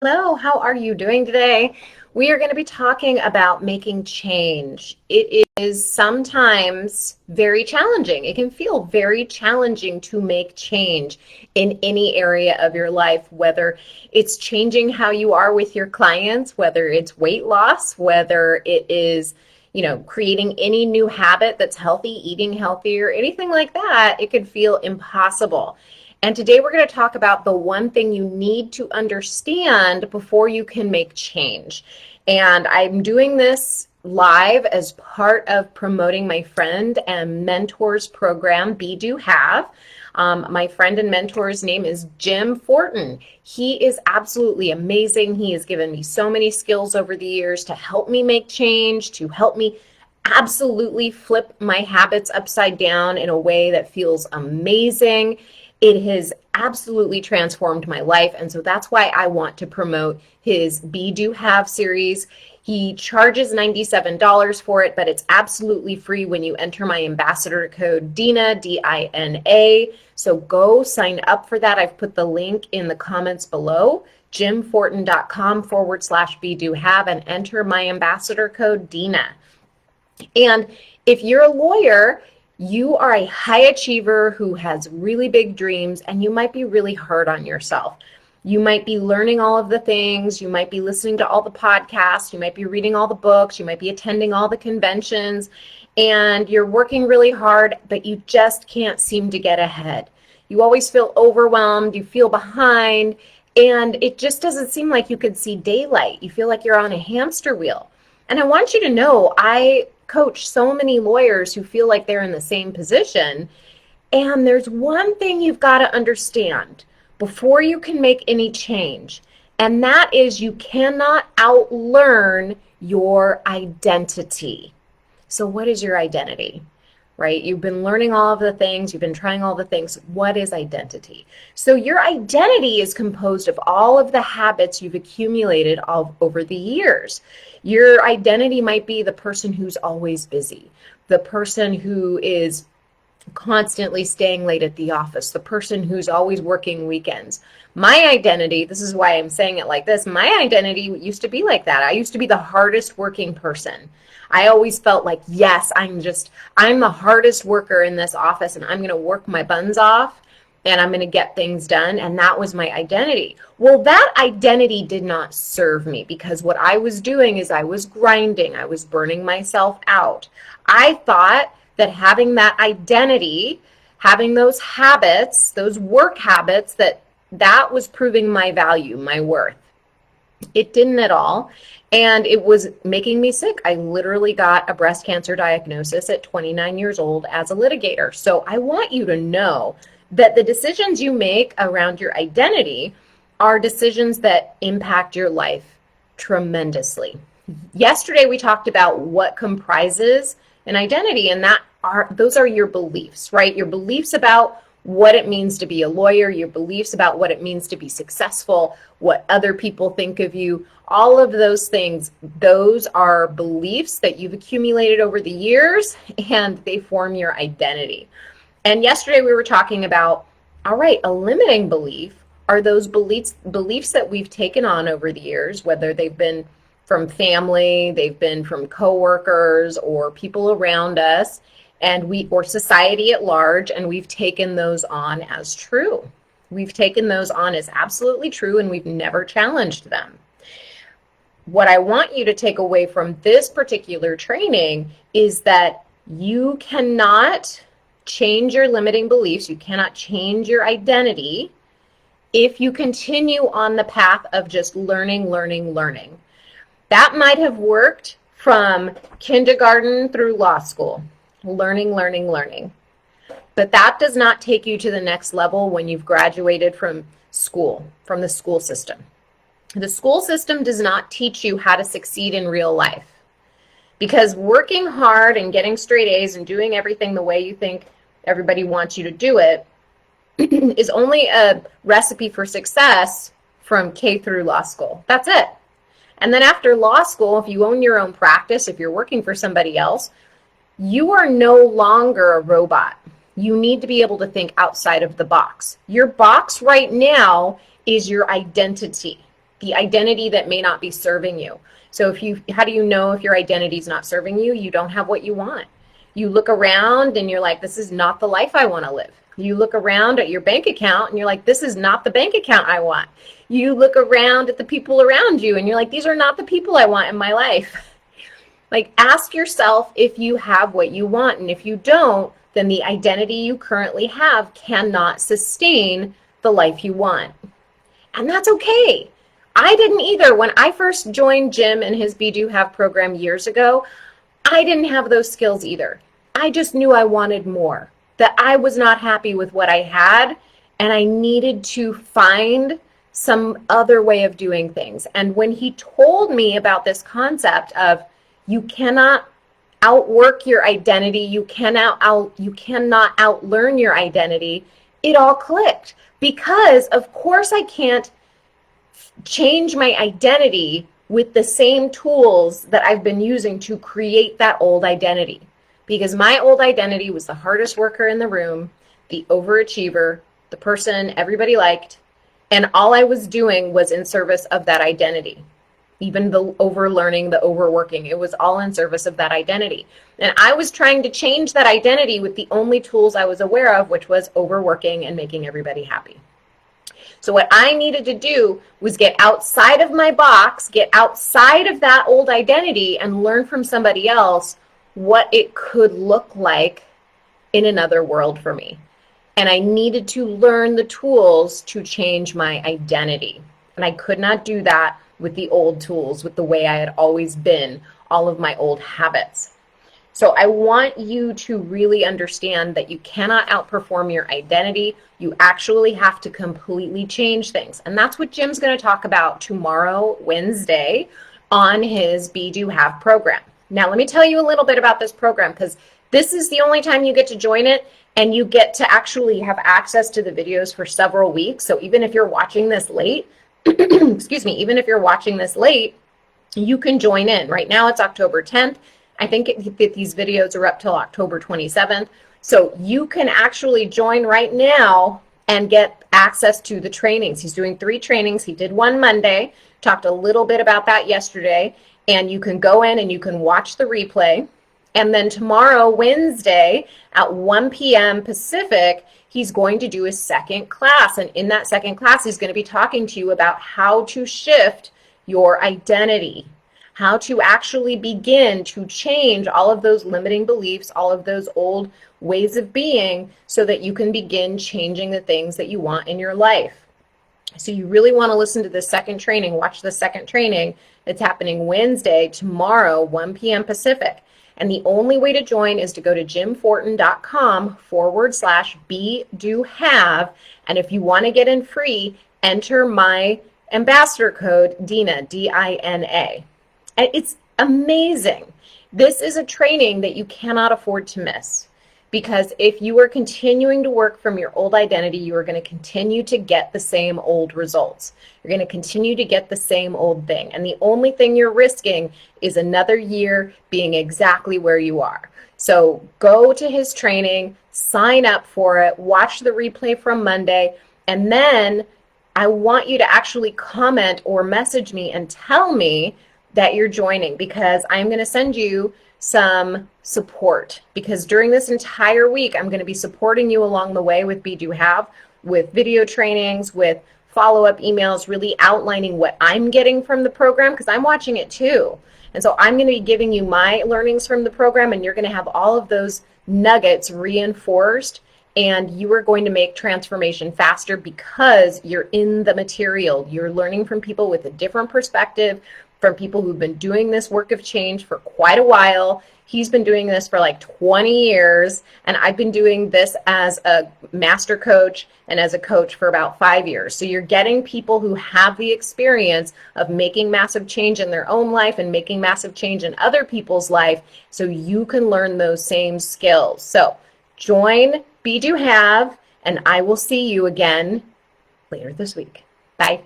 Hello, how are you doing today? We are going to be talking about making change. It is sometimes very challenging. It can feel very challenging to make change in any area of your life, whether it's changing how you are with your clients, whether it's weight loss, whether it is, creating any new habit that's healthy, eating healthier, anything like that. It could feel impossible. And today we're going to talk about the one thing you need to understand before you can make change. And I'm doing this live as part of promoting my friend and mentor's program, Be Do Have. My friend and mentor's name is Jim Fortin. He is absolutely amazing. He has given me so many skills over the years to help me make change, to help me absolutely flip my habits upside down in a way that feels amazing. It has absolutely transformed my life. And so that's why I want to promote his Be Do Have series. He charges $97 for it, but it's absolutely free when you enter my ambassador code Dina, Dina. So go sign up for that. I've put the link in the comments below, jimfortin.com/Be Do Have, and enter my ambassador code Dina. And if you're a lawyer, you are a high achiever who has really big dreams, and you might be really hard on yourself. You might be learning all of the things, you might be listening to all the podcasts, you might be reading all the books, you might be attending all the conventions, and you're working really hard, but you just can't seem to get ahead. You always feel overwhelmed, you feel behind, and it just doesn't seem like you could see daylight. You feel like you're on a hamster wheel. And I want you to know, I coach so many lawyers who feel like they're in the same position. And there's one thing you've got to understand before you can make any change. And that is you cannot outlearn your identity. So what is your identity? Right? You've been learning all of the things, you've been trying all the things. What is identity? So your identity is composed of all of the habits you've accumulated all over the years. Your identity might be the person who's always busy, the person who is constantly staying late at the office, the person who's always working weekends. My identity, this is why I'm saying it like this, my identity used to be like that. I used to be the hardest working person. I always felt like, yes, I'm the hardest worker in this office, and I'm going to work my buns off and I'm going to get things done. And that was my identity. Well, that identity did not serve me, because what I was doing is I was grinding. I was burning myself out. I thought that having that identity, having those habits, those work habits, that was proving my value, my worth. It didn't at all. And it was making me sick. I literally got a breast cancer diagnosis at 29 years old as a litigator. So I want you to know that the decisions you make around your identity are decisions that impact your life tremendously. Yesterday, we talked about what comprises an identity, and those are your beliefs, right? Your beliefs about what it means to be a lawyer, your beliefs about what it means to be successful, what other people think of you, all of those things. Those are beliefs that you've accumulated over the years, and they form your identity. And yesterday we were talking about, all right, a limiting belief are those beliefs that we've taken on over the years, whether they've been from family, they've been from coworkers or people around us, or society at large, and we've taken those on as true. We've taken those on as absolutely true, and we've never challenged them. What I want you to take away from this particular training is that you cannot change your limiting beliefs, you cannot change your identity if you continue on the path of just learning. That might have worked from kindergarten through law school. Learning. But that does not take you to the next level when you've graduated from school, from the school system. The school system does not teach you how to succeed in real life, because working hard and getting straight A's and doing everything the way you think everybody wants you to do it is only a recipe for success from K through law school. That's it. And then after law school, if you own your own practice, if you're working for somebody else, you are no longer a robot. You need to be able to think outside of the box. Your box right now is your identity. the identity that may not be serving you. So how do you know if your identity is not serving you? You don't have what you want. You look around and you're like, this is not the life I want to live. You look around at your bank account and you're like, this is not the bank account I want. You look around at the people around you and you're like, these are not the people I want in my life. Like, ask yourself if you have what you want. And if you don't, then the identity you currently have cannot sustain the life you want. And that's okay. I didn't either. When I first joined Jim and his Be Do Have program years ago, I didn't have those skills either. I just knew I wanted more, that I was not happy with what I had, and I needed to find some other way of doing things. And when he told me about this concept of you cannot outwork your identity, you cannot outlearn your identity, it all clicked. Because of course I can't change my identity with the same tools that I've been using to create that old identity. Because my old identity was the hardest worker in the room, the overachiever, the person everybody liked, and all I was doing was in service of that identity. Even the overlearning, the overworking, it was all in service of that identity. And I was trying to change that identity with the only tools I was aware of, which was overworking and making everybody happy. So what I needed to do was get outside of my box, get outside of that old identity, and learn from somebody else what it could look like in another world for me. And I needed to learn the tools to change my identity. And I could not do that with the old tools, with the way I had always been, all of my old habits. So I want you to really understand that you cannot outperform your identity. You actually have to completely change things. And that's what Jim's going to talk about tomorrow, Wednesday, on his Be Do Have program. Now, let me tell you a little bit about this program, because this is the only time you get to join it, and you get to actually have access to the videos for several weeks. So even if you're watching this late, excuse me, even if you're watching this late, you can join in. Right now it's October 10th. I think these videos are up till October 27th. So you can actually join right now and get access to the trainings. He's doing 3 trainings. He did one Monday, talked a little bit about that yesterday, and you can go in and you can watch the replay. And then tomorrow, Wednesday, at 1 p.m. Pacific, he's going to do his second class. And in that second class, he's going to be talking to you about how to shift your identity, how to actually begin to change all of those limiting beliefs, all of those old ways of being, so that you can begin changing the things that you want in your life. So you really want to listen to the second training, watch the second training. It's happening Wednesday, tomorrow, 1 p.m. Pacific. And the only way to join is to go to jimfortin.com/be-do-have. And if you want to get in free, enter my ambassador code, Dina, D-I-N-A. And it's amazing. This is a training that you cannot afford to miss, because if you are continuing to work from your old identity, you are going to continue to get the same old results. You're going to continue to get the same old thing. And the only thing you're risking is another year being exactly where you are. So go to his training, sign up for it, watch the replay from Monday, and then I want you to actually comment or message me and tell me that you're joining, because I'm going to send you some support, because during this entire week I'm going to be supporting you along the way with Be Do Have, with video trainings, with follow-up emails, really outlining what I'm getting from the program, because I'm watching it too. And so I'm going to be giving you my learnings from the program, and you're going to have all of those nuggets reinforced, and you are going to make transformation faster because you're in the material. You're learning from people with a different perspective, from people who've been doing this work of change for quite a while. He's been doing this for like 20 years, and I've been doing this as a master coach and as a coach for about 5 years. So you're getting people who have the experience of making massive change in their own life and making massive change in other people's life, so you can learn those same skills. So join Be Do Have, and I will see you again later this week. Bye.